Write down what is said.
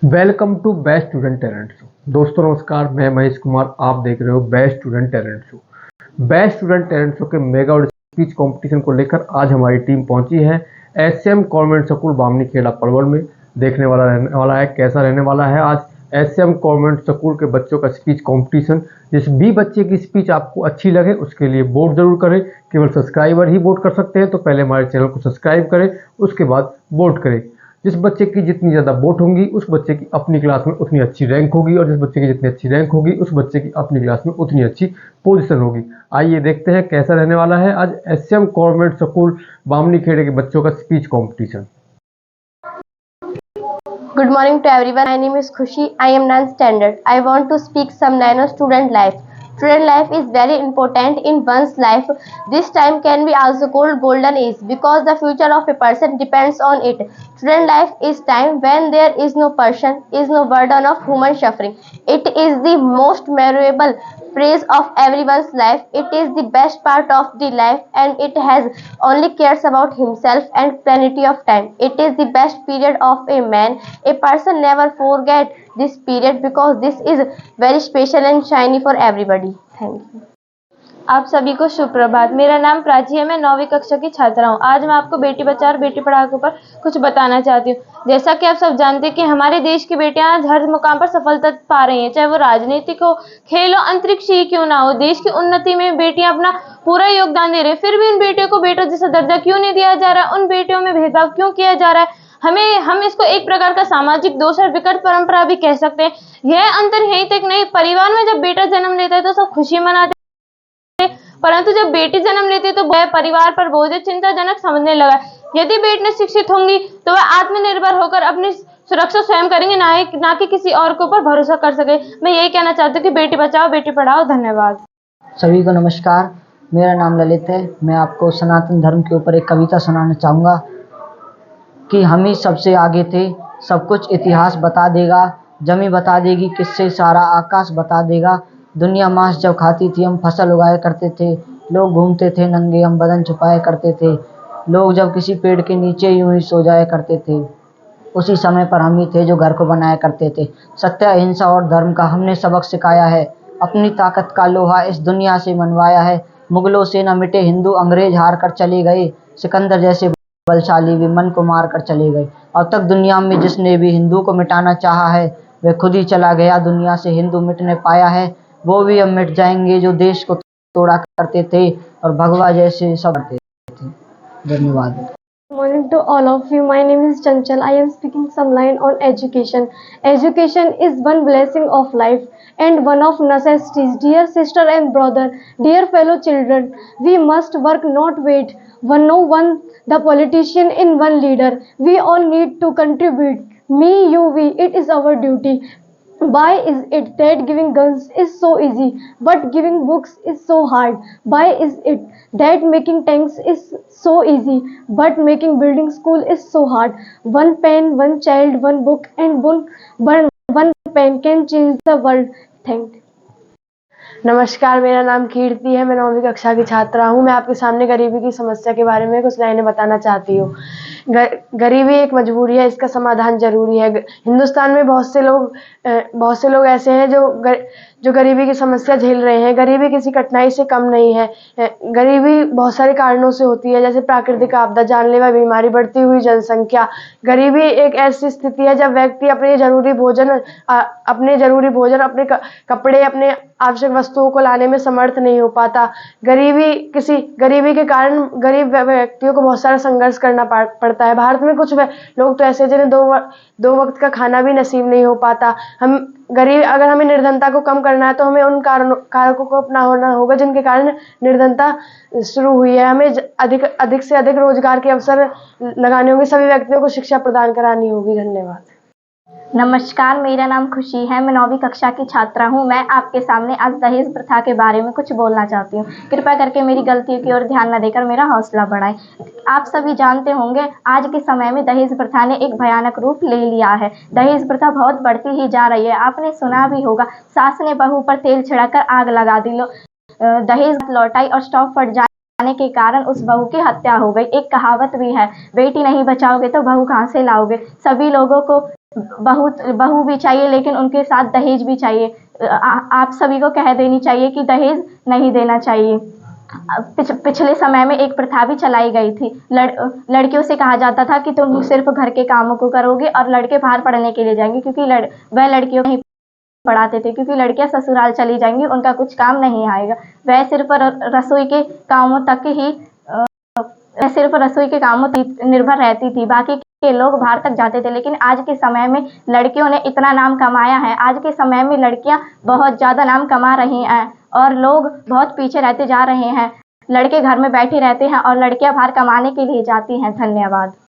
Welcome to best student talent show. दोस्तों नमस्कार, मैं महेश कुमार, आप देख रहे हो बेस्ट स्टूडेंट टैलेंट शो। बेस्ट स्टूडेंट टैलेंट शो के मेगा और स्पीच कंपटीशन को लेकर आज हमारी टीम पहुंची है SM convent school Bamni Kheda Parwal में। देखने वाला रहने वाला है कैसा रहने वाला है आज एसएम कॉन्वेंट स्कूल के बच्चों का स्पीच कंपटीशन। जिस भी बच्चे की स्पीच आपको अच्छी लगे उसके लिए वोट जरूर करें। केवल सब्सक्राइबर ही वोट कर सकते हैं, तो पहले हमारे चैनल को सब्सक्राइब करें, उसके बाद वोट करें। जिस बच्चे की जितनी ज़्यादा वोट होंगी उस बच्चे की अपनी क्लास में उतनी अच्छी रैंक होगी, और जिस बच्चे की जितनी अच्छी रैंक होगी उस बच्चे की अपनी क्लास में उतनी अच्छी पोजीशन होगी। आइए देखते हैं कैसा रहने वाला है आज एसएम कॉन्वेंट स्कूल बामनी खेड़े के बच्चों का speech competition. Good morning to everyone. My name is Khushi. I am non-standard. I want to speak some line on student life. Student life is very important in one's life. This time can be also called golden age because the future of a person depends on it. Student life is time when there is no person, is no burden of human suffering. It is the most memorable phase of everyone's life. It is the best part of the life and it has only cares about himself and plenty of time. It is the best period of a man. A person never forget this period because this is very special and shiny for everybody. Thank you. आप सभी को शुभ प्रभात। मेरा नाम प्राची है, मैं 9वीं कक्षा की छात्रा हूँ। आज मैं आपको बेटी बचाओ और बेटी पढ़ाओ के ऊपर कुछ बताना चाहती हूँ। जैसा कि आप सब जानते हैं कि हमारे देश की बेटियां आज हर मुकाम पर सफलता पा रही हैं, चाहे वो राजनीतिक हो, खेल हो, अंतरिक्ष ही क्यों ना हो। देश की उन्नति में बेटियां अपना पूरा योगदान दे रही है, फिर भी उन बेटियों को बेटा जैसा दर्जा क्यों नहीं दिया जा रहा है, उन बेटियों में भेदभाव क्यों किया जा रहा है। हम इसको एक प्रकार का सामाजिक दोष और विकट परंपरा भी कह सकते हैं। यह अंतर यहीं तक नहीं, परिवार में जब बेटा जन्म लेता है तो सब खुशी मनाते हैं, परंतु जब बेटी जन्म लेती है तो वह परिवार पर बोझ चिंताजनक समझने लगा। यदि बेटियां शिक्षित होंगी तो वह आत्मनिर्भर होकर अपनी सुरक्षा स्वयं करेंगे, ना कि किसी और के ऊपर भरोसा कर सके। मैं यही कहना चाहती हूँ कि बेटी बचाओ बेटी पढ़ाओ। धन्यवाद। सभी को नमस्कार, मेरा नाम ललित है। मैं आपको सनातन धर्म के ऊपर एक कविता सुनाना चाहूँगा कि हम ही सबसे आगे थे, सब कुछ इतिहास बता देगा, जमी बता देगी किससे सारा आकाश बता देगा। दुनिया मांस जब खाती थी हम फसल उगाया करते थे, लोग घूमते थे नंगे हम बदन छुपाया करते थे, लोग जब किसी पेड़ के नीचे यूं ही सो जाया करते थे, उसी समय पर हम ही थे जो घर को बनाया करते थे। सत्य अहिंसा और धर्म का हमने सबक सिखाया है, अपनी ताकत का लोहा इस दुनिया से मनवाया है। मुगलों से न मिटे हिंदू, अंग्रेज हार कर चले गए, सिकंदर जैसे बलशाली भी मन को मार कर चले गए। अब तक दुनिया में जिसने भी हिंदू को मिटाना चाहा है वह खुद ही चला गया, दुनिया से हिंदू मिटने पाया है। वो भी अब मिट जाएंगे जो देश को तोड़ा करते थे और भगवा जैसे सब करते थे। धन्यवाद। Good morning to all of you. My name is Chanchal. I am speaking some line on education. Education is one blessing of life and one of necessities. Dear sister and brother, dear fellow children, we must work, not wait. No one, the politician in one leader. We all need to contribute. Me, you, we. It is our duty. Why is it that giving guns is so easy, but giving books is so hard? Why is it that making tanks is so easy, but making building school is so hard? One pen, one child, one book, and one pen can change the world. Thank you. नमस्कार, मेरा नाम कीर्ति है, मैं 9वीं कक्षा की छात्रा हूँ। मैं आपके सामने गरीबी की समस्या के बारे में कुछ लाइनें बताना चाहती हूँ। गरीबी एक मजबूरी है, इसका समाधान जरूरी है। हिंदुस्तान में बहुत से लोग ऐसे हैं जो गरीबी की समस्या झेल रहे हैं। गरीबी किसी कठिनाई से कम नहीं है। गरीबी बहुत सारे कारणों से होती है, जैसे प्राकृतिक आपदा, जानलेवा बीमारी, बढ़ती हुई जनसंख्या। गरीबी एक ऐसी स्थिति है जब व्यक्ति अपने जरूरी भोजन, अपने कपड़े, अपने आवश्यक वस्तुओं को लाने में समर्थ नहीं हो पाता। गरीबी के कारण गरीब व्यक्तियों को बहुत सारा संघर्ष करना पड़ता है। भारत में कुछ लोग तो ऐसे जिन्हें दो वक्त का खाना भी नसीब नहीं हो पाता। अगर हमें निर्धनता को कम करना है तो हमें उन कारकों को अपनाना होगा जिनके कारण निर्धनता शुरू हुई है। हमें अधिक से अधिक रोजगार के अवसर लगाने होंगे, सभी व्यक्तियों को शिक्षा प्रदान करानी होगी। धन्यवाद। नमस्कार, मेरा नाम खुशी है, मैं 9वीं कक्षा की छात्रा हूँ। मैं आपके सामने आज दहेज प्रथा के बारे में कुछ बोलना चाहती हूँ। कृपया करके मेरी गलतियों की ओर ध्यान न देकर मेरा हौसला बढ़ाएं। आप सभी जानते होंगे आज के समय में दहेज प्रथा ने एक भयानक रूप ले लिया है। दहेज प्रथा बहुत बढ़ती ही जा रही है। आपने सुना भी होगा, सास ने बहू पर तेल छिड़ककर आग लगा दी। दहेज लौटाई और स्टॉव फट जाने के कारण उस बहू की हत्या हो गई। एक कहावत भी है, बेटी नहीं बचाओगे तो बहू कहाँ से लाओगे। सभी लोगों को बहू भी चाहिए, लेकिन उनके साथ दहेज भी चाहिए। आप सभी को कह देनी चाहिए कि दहेज नहीं देना चाहिए। पिछले समय में एक प्रथा भी चलाई गई थी। लड़कियों से कहा जाता था कि तुम सिर्फ घर के कामों को करोगे और लड़के बाहर पढ़ने के लिए जाएंगे, क्योंकि वह लड़कियों को नहीं पढ़ाते थे, क्योंकि लड़कियां ससुराल चली जाएंगी, उनका कुछ काम नहीं आएगा। वह सिर्फ रसोई के कामों तक ही निर्भर रहती थी, बाकी के लोग बाहर तक जाते थे। लेकिन आज के समय में लड़कियों ने इतना नाम कमाया है, आज के समय में लड़कियां बहुत ज़्यादा नाम कमा रही हैं और लोग बहुत पीछे रहते जा रहे हैं। लड़के घर में बैठे रहते हैं और लड़कियां बाहर कमाने के लिए जाती हैं। धन्यवाद।